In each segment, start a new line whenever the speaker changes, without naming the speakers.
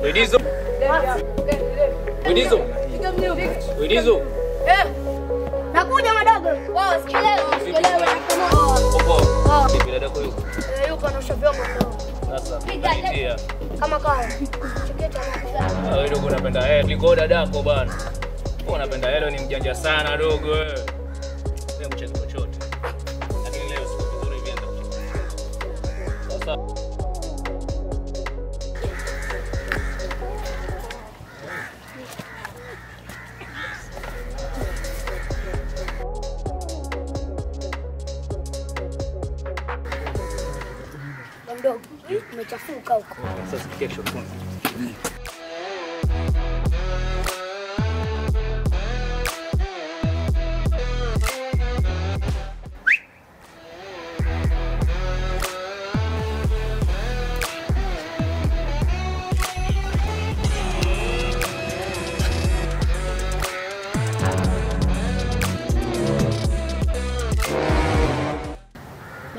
Widizo. Widizo. Widizo.
Nakuja madogo. Wao sikelewe.
Popo. Vipi dada kwa yuko?
Yuko anaosha vyombo.
Sasa pitia.
Kama kawa. Cheketa na
Wewe dogo unapenda kuliko dadako bwana. Wewe unapenda helo ni mjanja sana dogo wewe. Sema kucheka chochote. Lakini leo siku vizuri hivi enda kucheka. Sasa
mdogo. Umechafuka huko.
sasa kesho kuna.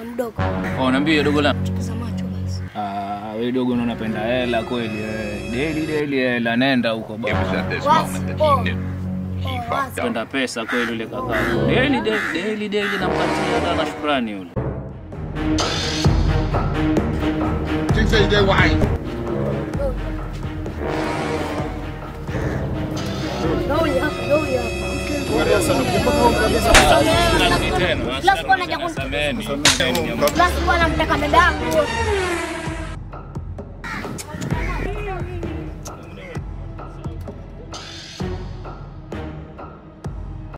Mdogo.
Niambie dogo la.
Tazama macho basi.
Wewe dogo unapenda hela kweli daily hela nenda huko bwana. Unapenda pesa kweli yule kaka. Daily nampatia na shukrani yule.
Chính dây hoài.
Doya. Last one anaja kumsameni. Last one anamtaka dada yako.